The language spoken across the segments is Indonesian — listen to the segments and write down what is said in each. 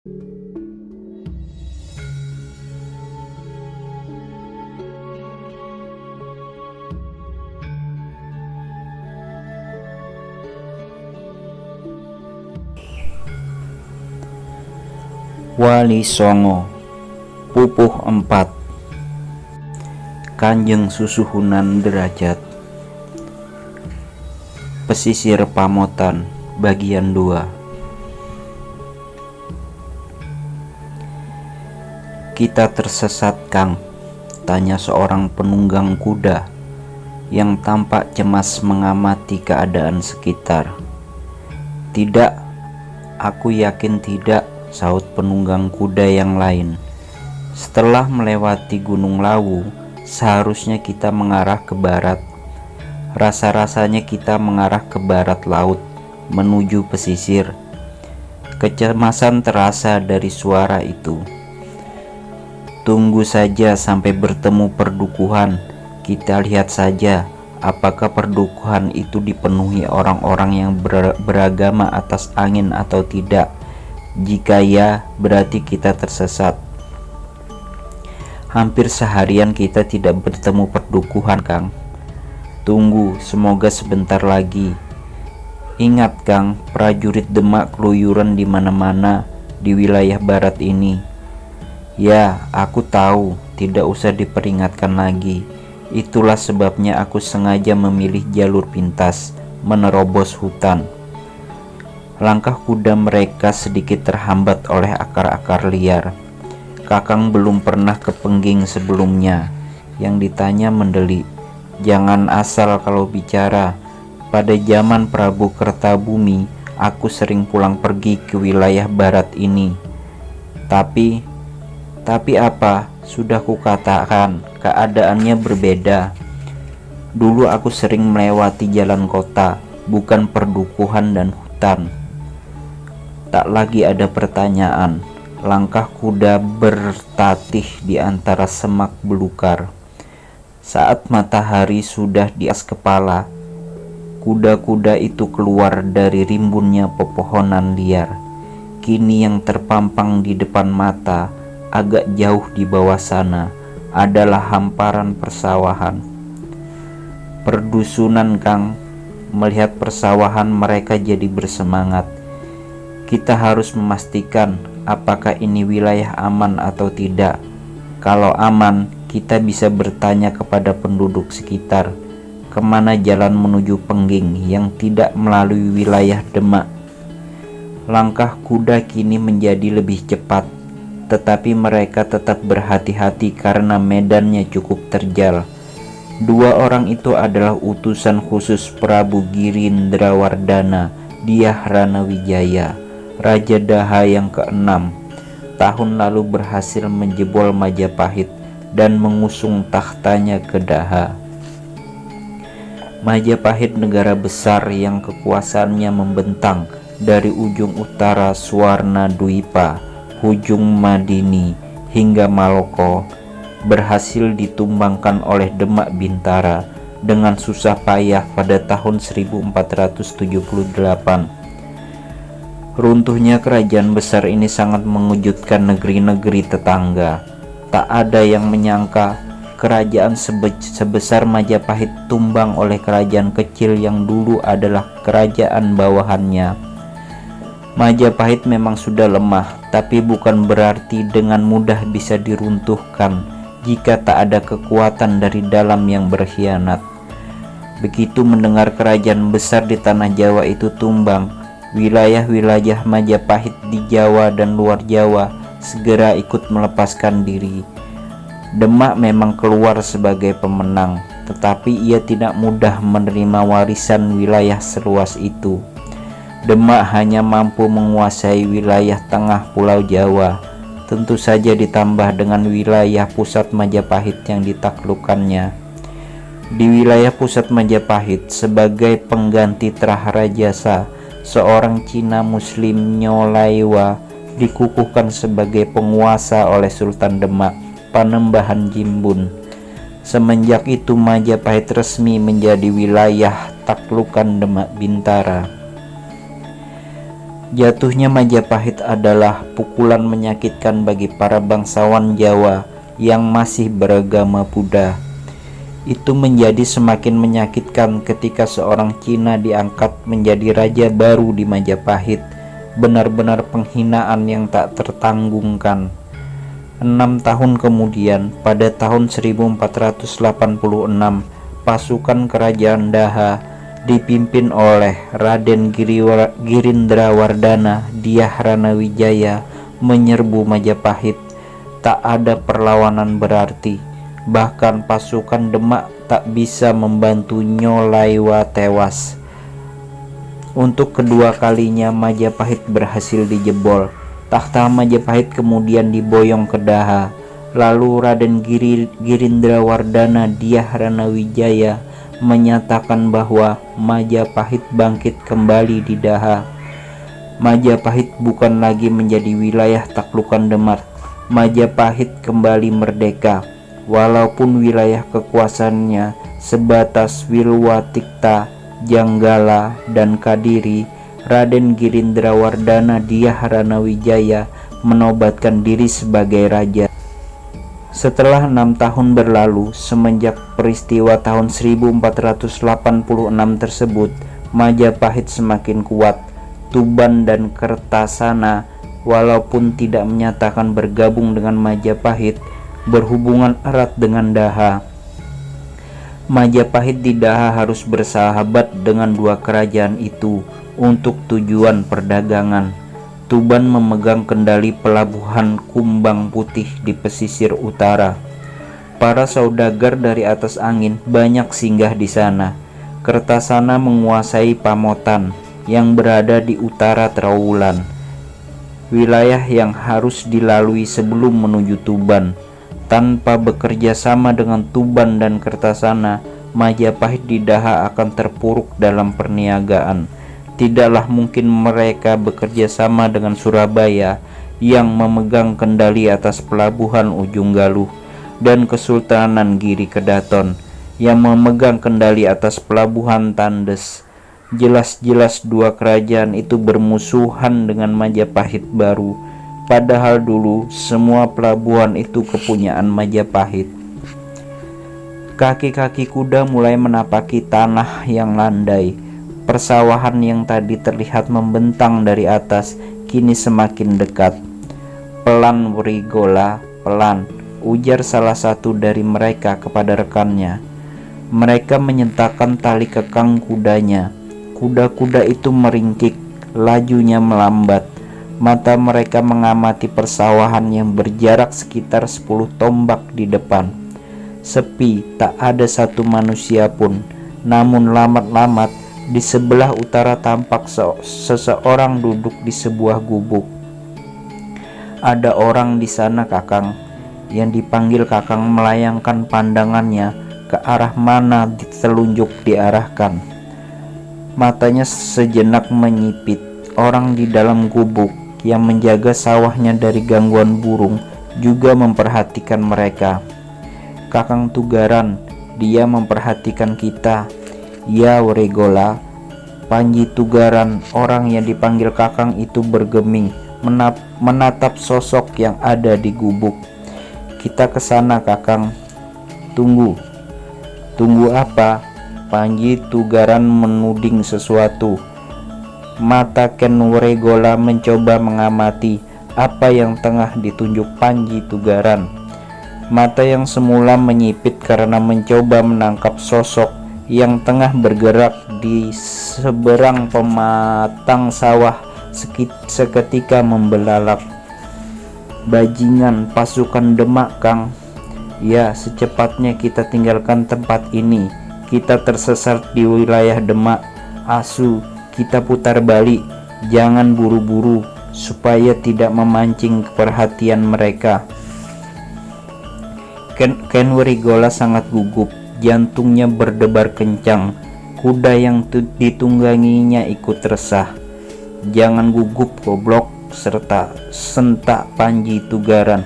Wali Songo Pupuh 4 Kanjeng Susuhunan Derajat Pesisir Pamotan Bagian 2. Kita tersesat, Kang, tanya seorang penunggang kuda yang tampak cemas mengamati keadaan sekitar. Tidak, aku yakin tidak, sahut penunggang kuda yang lain. Setelah melewati Gunung Lawu, seharusnya kita mengarah ke barat. Rasa-rasanya kita mengarah ke barat laut, menuju pesisir. Kecemasan terasa dari suara itu. Tunggu saja sampai bertemu perdukuhan. Kita lihat saja apakah perdukuhan itu dipenuhi orang-orang yang beragama atas angin atau tidak. Jika ya, berarti kita tersesat. Hampir seharian kita tidak bertemu perdukuhan, Kang. Tunggu, semoga sebentar lagi. Ingat, Kang, prajurit Demak keluyuran di mana-mana di wilayah barat ini. Ya, aku tahu, tidak usah diperingatkan lagi. Itulah sebabnya aku sengaja memilih jalur pintas, menerobos hutan. Langkah kuda mereka sedikit terhambat oleh akar-akar liar. Kakang belum pernah ke Pengging sebelumnya. Yang ditanya mendelik. Jangan asal kalau bicara. Pada zaman Prabu Kertabumi, aku sering pulang pergi ke wilayah barat ini. Tapi apa? Sudah kukatakan, keadaannya berbeda. Dulu aku sering melewati jalan kota, bukan perdukuhan dan hutan. Tak lagi ada pertanyaan. Langkah kuda bertatih di antara semak belukar. Saat matahari sudah di atas kepala, kuda-kuda itu keluar dari rimbunnya pepohonan liar. Kini yang terpampang di depan mata, agak jauh di bawah sana, adalah hamparan persawahan. Perdusunan, Kang. Melihat persawahan mereka jadi bersemangat. Kita harus memastikan apakah ini wilayah aman atau tidak. Kalau aman, kita bisa bertanya kepada penduduk sekitar kemana jalan menuju Pengging yang tidak melalui wilayah Demak. Langkah kuda kini menjadi lebih cepat, tetapi mereka tetap berhati-hati karena medannya cukup terjal. Dua orang itu adalah utusan khusus Prabu Girindrawardhana Dyah Ranawijaya, Raja Daha yang ke-6. Tahun lalu berhasil menjebol Majapahit dan mengusung tahtanya ke Daha. Majapahit negara besar yang kekuasaannya membentang dari ujung utara Swarnadwipa, ujung Madini hingga Maloko, berhasil ditumbangkan oleh Demak Bintara dengan susah payah pada tahun 1478. Runtuhnya kerajaan besar ini sangat mengejutkan negeri-negeri tetangga. Tak ada yang menyangka kerajaan sebesar Majapahit tumbang oleh kerajaan kecil yang dulu adalah kerajaan bawahannya. Majapahit memang sudah lemah, tapi bukan berarti dengan mudah bisa diruntuhkan jika tak ada kekuatan dari dalam yang berkhianat. Begitu mendengar kerajaan besar di tanah Jawa itu tumbang, wilayah-wilayah Majapahit di Jawa dan luar Jawa segera ikut melepaskan diri. Demak memang keluar sebagai pemenang, tetapi ia tidak mudah menerima warisan wilayah seluas itu. Demak hanya mampu menguasai wilayah tengah Pulau Jawa, tentu saja ditambah dengan wilayah pusat Majapahit yang ditaklukkannya. Di wilayah pusat Majapahit, sebagai pengganti Traharajasa, seorang Cina Muslim Nyolaiwa dikukuhkan sebagai penguasa oleh Sultan Demak, Panembahan Jimbun. Semenjak itu Majapahit resmi menjadi wilayah taklukan Demak Bintara. Jatuhnya Majapahit adalah pukulan menyakitkan bagi para bangsawan Jawa yang masih beragama Buddha. Itu menjadi semakin menyakitkan ketika seorang Cina diangkat menjadi raja baru di Majapahit. Benar-benar penghinaan yang tak tertanggungkan. 6 tahun kemudian, pada tahun 1486, pasukan kerajaan Daha dipimpin oleh Raden Girindrawardana Dyah Ranawijaya menyerbu Majapahit. Tak ada perlawanan berarti, bahkan pasukan Demak tak bisa membantu Nyolaiwa tewas. Untuk kedua kalinya Majapahit berhasil dijebol. Takhta Majapahit kemudian diboyong ke Daha. Lalu Raden Girindrawardana Dyah Ranawijaya menyatakan bahwa Majapahit bangkit kembali di Daha. Majapahit bukan lagi menjadi wilayah taklukan Demak. Majapahit kembali merdeka, walaupun wilayah kekuasaannya sebatas Wilwatikta, Janggala, dan Kadiri. Raden Girindrawardana Dyah Ranawijaya menobatkan diri sebagai raja. Setelah 6 tahun berlalu, semenjak peristiwa tahun 1486 tersebut, Majapahit semakin kuat. Tuban dan Kertasana, walaupun tidak menyatakan bergabung dengan Majapahit, berhubungan erat dengan Daha. Majapahit di Daha harus bersahabat dengan dua kerajaan itu untuk tujuan perdagangan. Tuban memegang kendali pelabuhan Kumbang Putih di pesisir utara. Para saudagar dari atas angin banyak singgah di sana. Kertasana menguasai Pamotan yang berada di utara Trowulan, wilayah yang harus dilalui sebelum menuju Tuban. Tanpa bekerja sama dengan Tuban dan Kertasana, Majapahit di Daha akan terpuruk dalam perniagaan. Tidaklah mungkin mereka bekerja sama dengan Surabaya yang memegang kendali atas pelabuhan Ujung Galuh, dan Kesultanan Giri Kedaton yang memegang kendali atas pelabuhan Tandes. Jelas-jelas dua kerajaan itu bermusuhan dengan Majapahit baru, padahal dulu semua pelabuhan itu kepunyaan Majapahit. Kaki-kaki kuda mulai menapaki tanah yang landai. Persawahan yang tadi terlihat membentang dari atas kini semakin dekat. "Pelan, Wrigola, pelan," ujar salah satu dari mereka kepada rekannya. Mereka menyentakkan tali kekang kudanya. Kuda-kuda itu meringkik, lajunya melambat. Mata mereka mengamati persawahan yang berjarak sekitar 10 tombak di depan. Sepi, tak ada satu manusia pun. Namun lamat-lamat di sebelah utara tampak seseorang duduk di sebuah gubuk. "Ada orang di sana, Kakang." Yang dipanggil Kakang melayangkan pandangannya ke arah mana telunjuk diarahkan. Matanya sejenak menyipit. Orang di dalam gubuk yang menjaga sawahnya dari gangguan burung juga memperhatikan mereka. "Kakang Tugaran, dia memperhatikan kita." "Ya, Wrigola." Panji Tugaran, orang yang dipanggil Kakang itu bergeming, menatap sosok yang ada di gubuk. "Kita ke sana, Kakang." "Tunggu." "Tunggu apa?" Panji Tugaran menuding sesuatu. Mata Ken Wrigola mencoba mengamati apa yang tengah ditunjuk Panji Tugaran. Mata yang semula menyipit karena mencoba menangkap sosok yang tengah bergerak di seberang pematang sawah seketika membelalak. "Bajingan pasukan Demak, Kang." "Ya, secepatnya kita tinggalkan tempat ini. Kita tersesat di wilayah Demak. Asu, kita putar balik. Jangan buru-buru supaya tidak memancing perhatian mereka." Ken Wrigola sangat gugup. Jantungnya berdebar kencang. Kuda yang ditungganginya ikut resah. "Jangan gugup, goblok," serta sentak Panji Tugaran.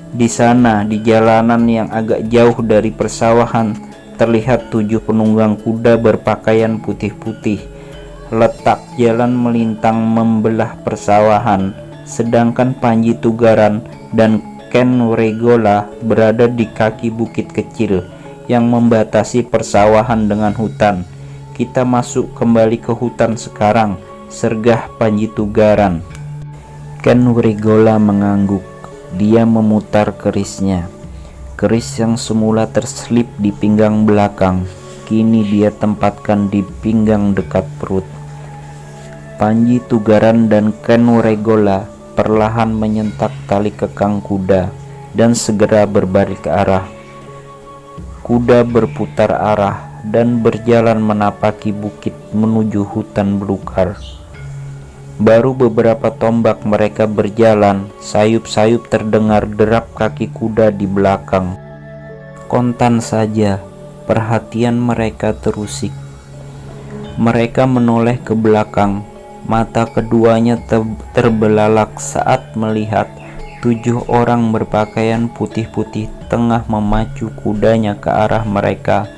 Di sana, di jalanan yang agak jauh dari persawahan, terlihat 7 penunggang kuda berpakaian putih-putih. letak jalan melintang membelah persawahan, sedangkan Panji Tugaran dan Ken Wregola berada di kaki bukit kecil yang membatasi persawahan dengan hutan. Kita masuk kembali ke hutan sekarang, sergah Panji Tugaran. Ken Wregola mengangguk. Dia memutar kerisnya. Keris yang semula terselip di pinggang belakang, kini dia tempatkan di pinggang dekat perut. Panji Tugaran dan Ken Wregola perlahan menyentak tali kekang kuda dan segera berbalik arah. Kuda berputar arah dan berjalan menapaki bukit menuju hutan belukar. Baru beberapa tombak mereka berjalan, sayup-sayup terdengar derap kaki kuda di belakang. Kontan saja, perhatian mereka terusik. Mereka menoleh ke belakang, mata keduanya terbelalak saat melihat 7 orang berpakaian putih-putih tengah memacu kudanya ke arah mereka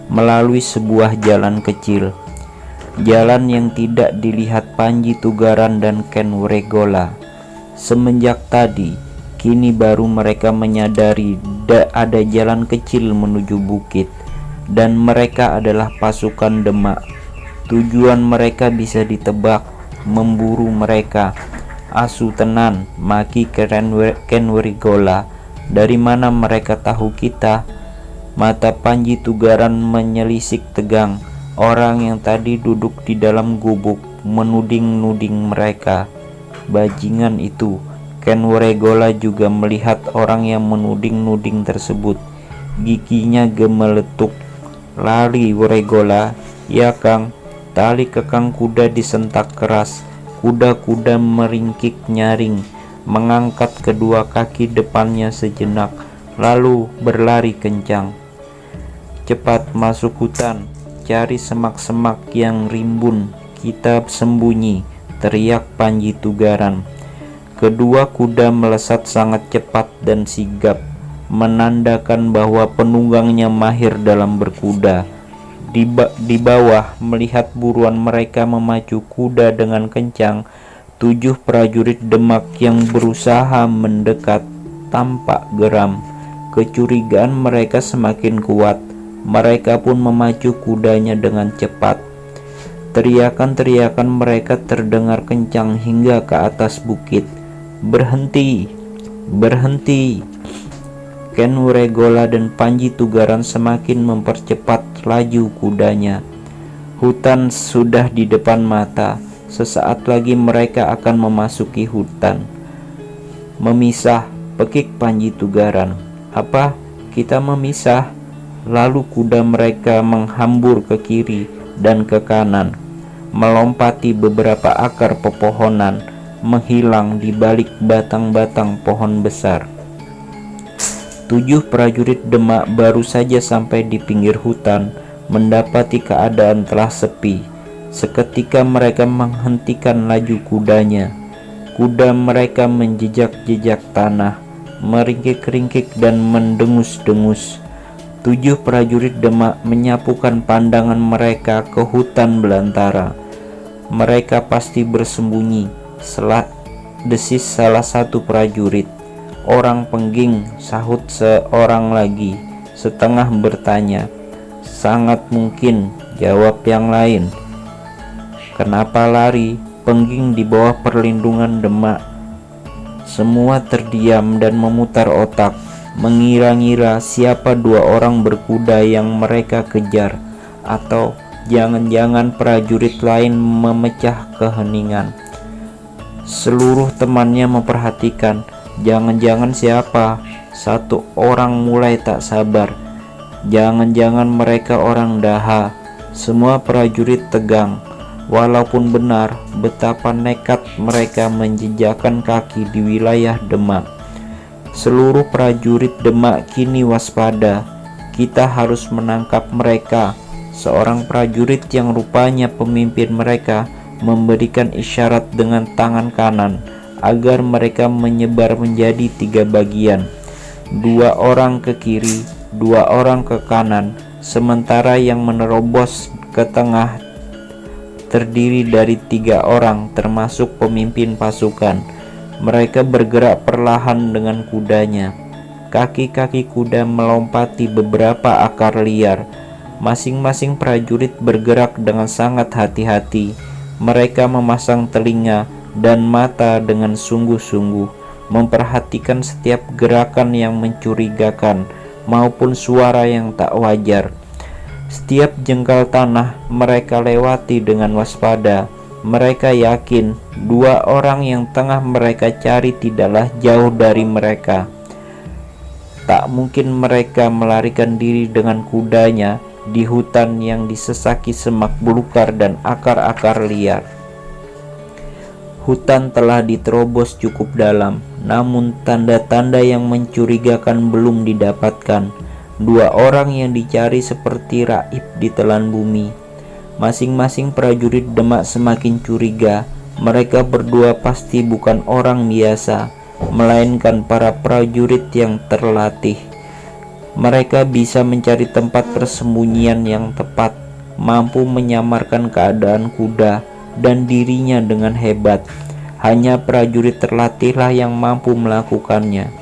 melalui sebuah jalan kecil. Jalan yang tidak dilihat Panji Tugaran dan Ken Wregola. Semenjak tadi, kini baru mereka menyadari ada jalan kecil menuju bukit, dan mereka adalah pasukan Demak. Tujuan mereka bisa ditebak, memburu mereka. Asu tenan, maki Ken Wregola. Dari mana mereka tahu kita? Mata Panji Tugaran menyelisik tegang. Orang yang tadi duduk di dalam gubuk menuding-nuding mereka. Bajingan itu. Ken Wregola juga melihat orang yang menuding-nuding tersebut. Giginya gemeletuk. Lari Wregola. Ya Kang. Tali kekang kuda disentak keras. Kuda-kuda meringkik nyaring, mengangkat kedua kaki depannya sejenak, lalu berlari kencang. Cepat masuk hutan. Cari semak-semak yang rimbun, kita sembunyi, teriak Panji Tugaran. Kedua kuda melesat sangat cepat dan sigap, menandakan bahwa penunggangnya mahir dalam berkuda. Di bawah, melihat buruan mereka memacu kuda dengan kencang, 7 prajurit Demak yang berusaha mendekat tampak geram. Kecurigaan mereka semakin kuat. Mereka pun memacu kudanya dengan cepat. Teriakan-teriakan mereka terdengar kencang hingga ke atas bukit. Berhenti! Berhenti! Ken Wregola dan Panji Tugaran semakin mempercepat laju kudanya. Hutan sudah di depan mata. Sesaat lagi mereka akan memasuki hutan. Memisah, pekik Panji Tugaran. Apa? Kita memisah? Lalu kuda mereka menghambur ke kiri dan ke kanan, melompati beberapa akar pepohonan, menghilang di balik batang-batang pohon besar. 7 prajurit Demak baru saja sampai di pinggir hutan, mendapati keadaan telah sepi. Seketika mereka menghentikan laju kudanya. Kuda mereka menjejak-jejak tanah, meringkik-ringkik dan mendengus-dengus. 7 prajurit Demak menyapukan pandangan mereka ke hutan belantara. Mereka pasti bersembunyi, desis salah satu prajurit. Orang pengging, sahut seorang lagi, setengah bertanya. Sangat mungkin, jawab yang lain. Kenapa lari? Pengging di bawah perlindungan Demak. Semua terdiam dan memutar otak, mengira-ngira siapa 2 orang berkuda yang mereka kejar, atau jangan-jangan prajurit lain memecah keheningan. Seluruh temannya memperhatikan. Jangan-jangan siapa? Satu orang mulai tak sabar. Jangan-jangan mereka orang Daha. Semua prajurit tegang. Walaupun benar betapa nekat mereka menjejakkan kaki di wilayah Demak. Seluruh prajurit Demak kini waspada. Kita harus menangkap mereka. Seorang prajurit yang rupanya pemimpin mereka memberikan isyarat dengan tangan kanan agar mereka menyebar menjadi 3 bagian. 2 orang ke kiri, 2 orang ke kanan, sementara yang menerobos ke tengah terdiri dari 3 orang termasuk pemimpin pasukan. Mereka bergerak perlahan dengan kudanya. Kaki-kaki kuda melompati beberapa akar liar. Masing-masing prajurit bergerak dengan sangat hati-hati. Mereka memasang telinga dan mata dengan sungguh-sungguh, memperhatikan setiap gerakan yang mencurigakan maupun suara yang tak wajar. Setiap jengkal tanah mereka lewati dengan waspada. Mereka yakin 2 orang yang tengah mereka cari tidaklah jauh dari mereka. Tak mungkin mereka melarikan diri dengan kudanya di hutan yang disesaki semak belukar dan akar-akar liar. Hutan telah diterobos cukup dalam, namun tanda-tanda yang mencurigakan belum didapatkan. 2 orang yang dicari seperti raib ditelan bumi. Masing-masing prajurit Demak semakin curiga. Mereka berdua pasti bukan orang biasa, melainkan para prajurit yang terlatih. Mereka bisa mencari tempat persembunyian yang tepat, mampu menyamarkan keadaan kuda dan dirinya dengan hebat. Hanya prajurit terlatihlah yang mampu melakukannya.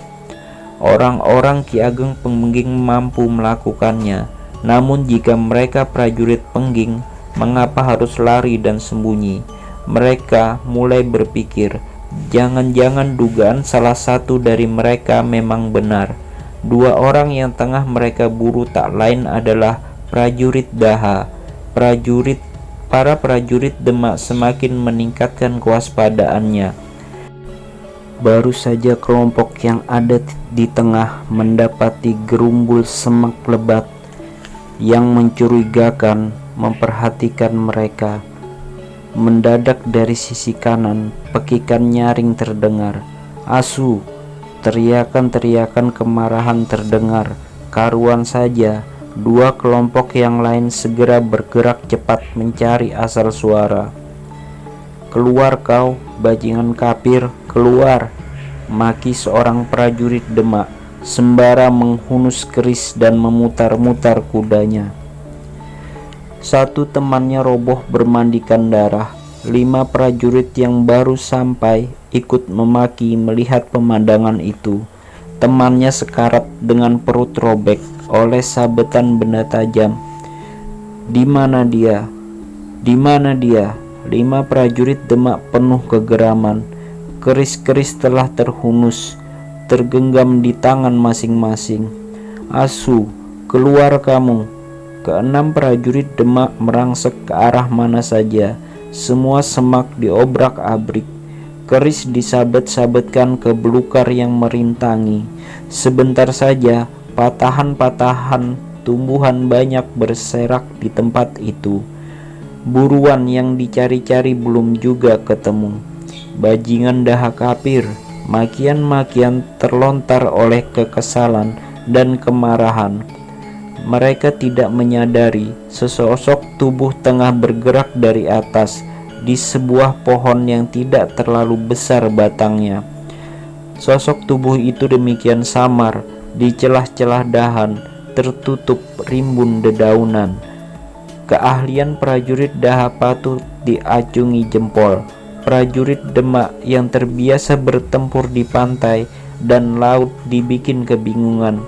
Orang-orang Ki Ageng Pengging mampu melakukannya. Namun jika mereka prajurit Pengging, mengapa harus lari dan sembunyi? Mereka mulai berpikir, jangan-jangan dugaan salah satu dari mereka memang benar. 2 orang yang tengah mereka buru tak lain adalah prajurit Daha. Para prajurit Demak semakin meningkatkan kewaspadaannya. Baru saja kelompok yang ada di tengah mendapati gerumbul semak lebat yang mencurigakan memperhatikan mereka. Mendadak dari sisi kanan, pekikan nyaring terdengar. Asu! Teriakan-teriakan kemarahan terdengar. Karuan saja, 2 kelompok yang lain segera bergerak cepat mencari asal suara. Keluar kau, bajingan kafir, keluar! Maki seorang prajurit Demak sembara menghunus keris dan memutar-mutar kudanya. Satu temannya roboh bermandikan darah. 5 prajurit yang baru sampai ikut memaki melihat pemandangan itu. Temannya sekarat dengan perut robek oleh sabetan benda tajam. Di mana dia? Di mana dia? 5 prajurit Demak penuh kegeraman. Keris-keris telah terhunus, tergenggam di tangan masing-masing. Asu, keluar kamu! Ke-6 prajurit Demak merangsek ke arah mana saja. Semua semak diobrak-abrik. Keris disabet-sabetkan ke belukar yang merintangi. Sebentar saja patahan-patahan tumbuhan banyak berserak di tempat itu. Buruan yang dicari-cari belum juga ketemu. Bajingan Daha kafir! Makian-makian terlontar oleh kekesalan dan kemarahan. Mereka tidak menyadari sesosok tubuh tengah bergerak dari atas di sebuah pohon yang tidak terlalu besar batangnya. Sosok tubuh itu demikian samar, di celah-celah dahan tertutup rimbun dedaunan. Keahlian prajurit Daha patut diacungi jempol. Prajurit Demak yang terbiasa bertempur di pantai dan laut dibikin kebingungan.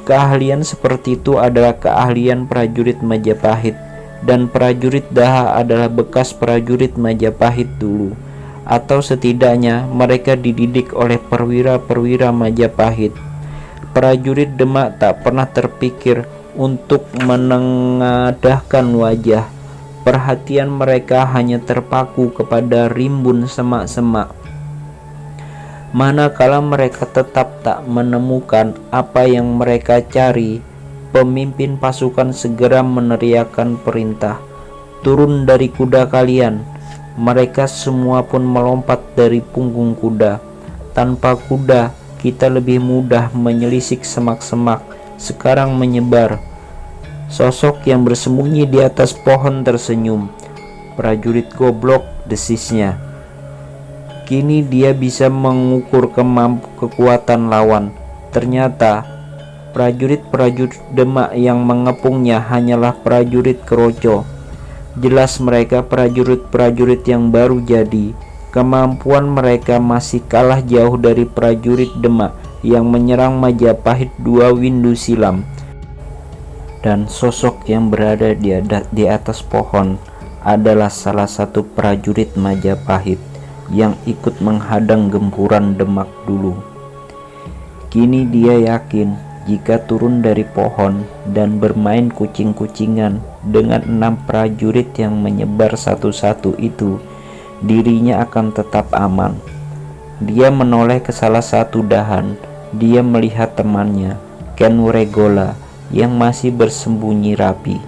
Keahlian seperti itu adalah keahlian prajurit Majapahit, dan prajurit Daha adalah bekas prajurit Majapahit dulu, atau setidaknya mereka dididik oleh perwira-perwira Majapahit. Prajurit Demak tak pernah terpikir untuk menengadahkan wajah. Perhatian mereka hanya terpaku kepada rimbun semak-semak. Manakala mereka tetap tak menemukan apa yang mereka cari, pemimpin pasukan segera meneriakkan perintah, "Turun dari kuda kalian!" Mereka semua pun melompat dari punggung kuda. Tanpa kuda, kita lebih mudah menyelisik semak-semak. Sekarang menyebar. Sosok yang bersembunyi di atas pohon tersenyum. "Prajurit goblok," desisnya. Kini dia bisa mengukur kekuatan lawan. Ternyata prajurit-prajurit Demak yang mengepungnya hanyalah prajurit Keroco. Jelas mereka prajurit-prajurit yang baru jadi. Kemampuan mereka masih kalah jauh dari prajurit Demak yang menyerang Majapahit 2 windu silam. Dan sosok yang berada di atas pohon adalah salah satu prajurit Majapahit yang ikut menghadang gempuran Demak dulu. Kini dia yakin jika turun dari pohon dan bermain kucing-kucingan dengan 6 prajurit yang menyebar satu-satu itu, dirinya akan tetap aman. Dia menoleh ke salah satu dahan. Dia melihat temannya, Ken Wuregola, yang masih bersembunyi rapi.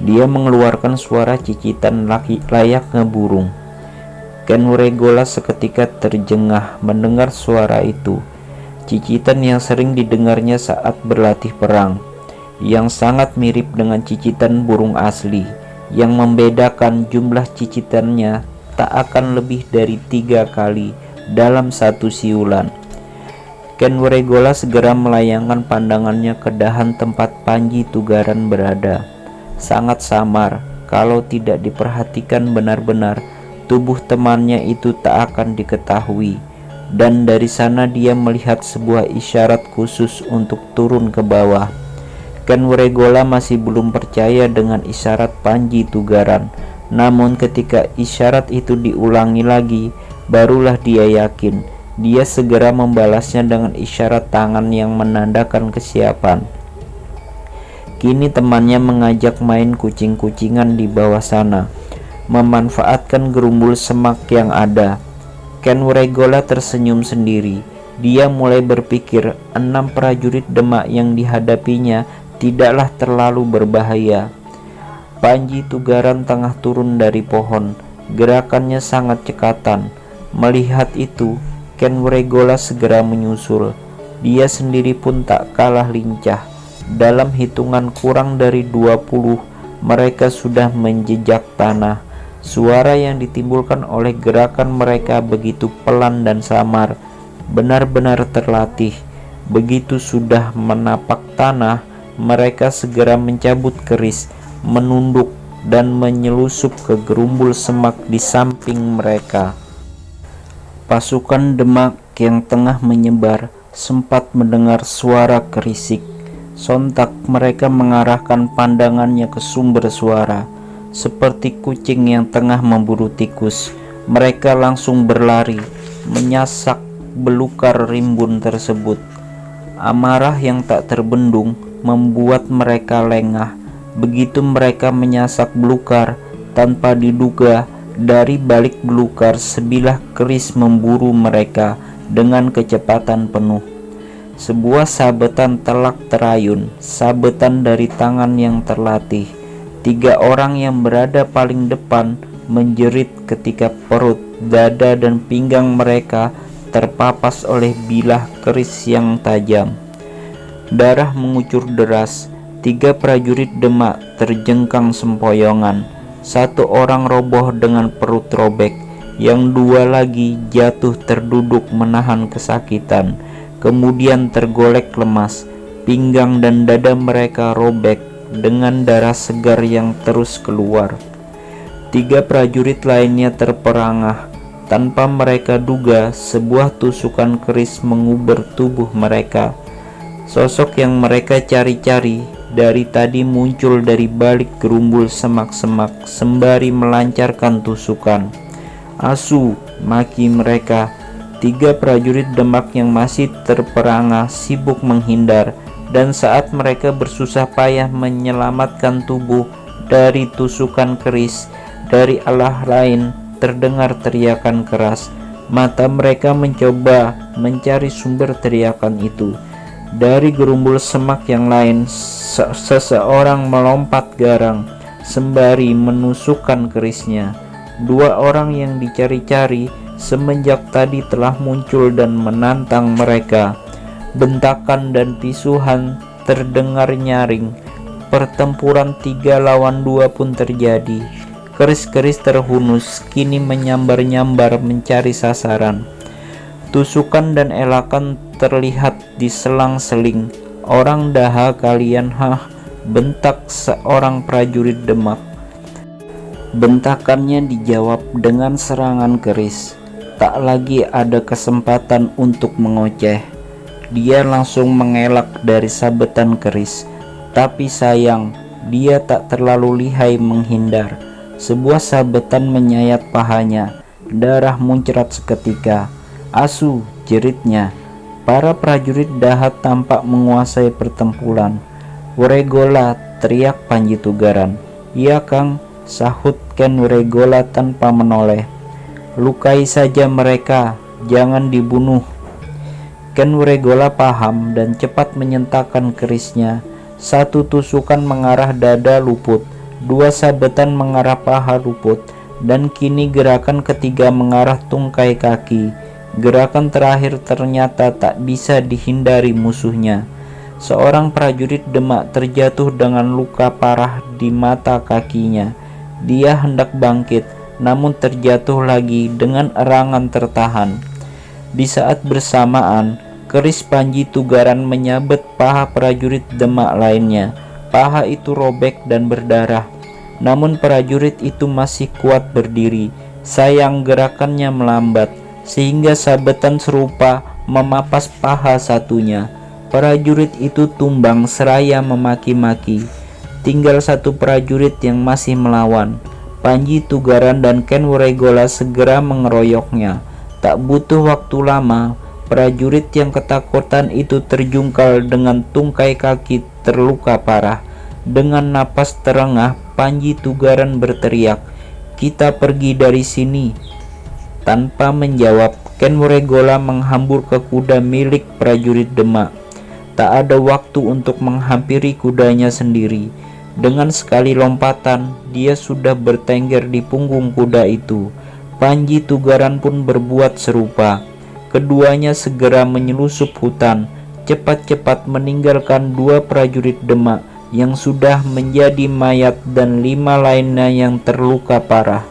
Dia mengeluarkan suara cicitan layaknya burung. Ken Wuregola seketika terjengah mendengar suara itu. Cicitan yang sering didengarnya saat berlatih perang, yang sangat mirip dengan cicitan burung asli. Yang membedakan jumlah cicitannya tak akan lebih dari 3 kali dalam satu siulan. Ken Wuregola segera melayangkan pandangannya ke dahan tempat Panji Tugaran berada. Sangat samar, kalau tidak diperhatikan benar-benar, tubuh temannya itu tak akan diketahui. Dan dari sana dia melihat sebuah isyarat khusus untuk turun ke bawah. Ken Wuregola masih belum percaya dengan isyarat Panji Tugaran. Namun ketika isyarat itu diulangi lagi, barulah dia yakin. Dia segera membalasnya dengan isyarat tangan yang menandakan kesiapan. Kini temannya mengajak main kucing-kucingan di bawah sana, memanfaatkan gerumbul semak yang ada. Ken Wuregola tersenyum sendiri. Dia mulai berpikir 6 prajurit Demak yang dihadapinya tidaklah terlalu berbahaya. Panji Tugaran tengah turun dari pohon. Gerakannya sangat cekatan. Melihat itu, Ken Wuregola segera menyusul. Dia sendiri pun tak kalah lincah. Dalam hitungan kurang dari 20, mereka sudah menjejak tanah. Suara yang ditimbulkan oleh gerakan mereka begitu pelan dan samar, benar-benar terlatih. Begitu sudah menapak tanah, mereka segera mencabut keris, menunduk dan menyelusup ke gerumbul semak di samping mereka. Pasukan Demak yang tengah menyebar sempat mendengar suara kerisik. Sontak mereka mengarahkan pandangannya ke sumber suara. Seperti kucing yang tengah memburu tikus, mereka langsung berlari, menyasak belukar rimbun tersebut. Amarah yang tak terbendung membuat mereka lengah. Begitu mereka menyasak belukar, tanpa diduga dari balik belukar sebilah keris memburu mereka dengan kecepatan penuh. Sebuah sabetan telak terayun, sabetan dari tangan yang terlatih. 3 orang yang berada paling depan menjerit ketika perut, dada, dan pinggang mereka terpapas oleh bilah keris yang tajam. Darah mengucur deras. 3 prajurit Demak terjengkang sempoyongan. 1 orang roboh dengan perut robek, yang 2 lagi jatuh terduduk menahan kesakitan, kemudian tergolek lemas. Pinggang dan dada mereka robek dengan darah segar yang terus keluar. 3 prajurit lainnya terperangah. Tanpa mereka duga, sebuah tusukan keris menguber tubuh mereka. Sosok yang mereka cari-cari dari tadi muncul dari balik gerumbul semak-semak sembari melancarkan tusukan. Asu, maki mereka. 3 prajurit Demak yang masih terperangah sibuk menghindar, dan saat mereka bersusah payah menyelamatkan tubuh dari tusukan keris, dari arah lain terdengar teriakan keras. Mata mereka mencoba mencari sumber teriakan itu. Dari gerumbul semak yang lain, seseorang melompat garang sembari menusukkan kerisnya. 2 orang yang dicari-cari semenjak tadi telah muncul dan menantang mereka. Bentakan dan pisuhan terdengar nyaring. Pertempuran 3 lawan 2 pun terjadi. Keris-keris terhunus kini menyambar-nyambar mencari sasaran. Tusukan dan elakan terlihat di selang-seling. Orang daha kalian, hah? Bentak seorang prajurit Demak. Bentakannya dijawab dengan serangan keris. Tak lagi ada kesempatan untuk mengoceh. Dia langsung mengelak dari sabetan keris. Tapi sayang, dia tak terlalu lihai menghindar. Sebuah sabetan menyayat pahanya. Darah muncrat seketika. "Asu!" jeritnya. Para prajurit dahat tampak menguasai pertempuran. "Wregola!" teriak Panji Tugaran. "Iya Kang," sahut Ken Wregola tanpa menoleh. "Lukai saja mereka, jangan dibunuh." Ken Wregola paham dan cepat menyentakkan kerisnya. Satu tusukan mengarah dada luput, dua sabetan mengarah paha luput, dan kini gerakan ketiga mengarah tungkai kaki. Gerakan terakhir ternyata tak bisa dihindari musuhnya. Seorang prajurit Demak terjatuh dengan luka parah di mata kakinya. Dia hendak bangkit, namun terjatuh lagi dengan erangan tertahan. Di saat bersamaan, keris Panji Tugaran menyabet paha prajurit Demak lainnya. Paha itu robek dan berdarah, namun prajurit itu masih kuat berdiri. Sayang gerakannya melambat, sehingga sabetan serupa memapas paha satunya. Prajurit itu tumbang seraya memaki-maki. Tinggal satu prajurit yang masih melawan. Panji Tugaran dan Ken Wregola segera mengeroyoknya. Tak butuh waktu lama, prajurit yang ketakutan itu terjungkal dengan tungkai kaki terluka parah. Dengan napas terengah, Panji Tugaran berteriak, "Kita pergi dari sini." Tanpa menjawab, Ken Wregola menghambur ke kuda milik prajurit Demak. Tak ada waktu untuk menghampiri kudanya sendiri. Dengan sekali lompatan, dia sudah bertengger di punggung kuda itu. Panji Tugaran pun berbuat serupa. Keduanya segera menyelusup hutan, cepat-cepat meninggalkan dua prajurit Demak yang sudah menjadi mayat dan 5 lainnya yang terluka parah.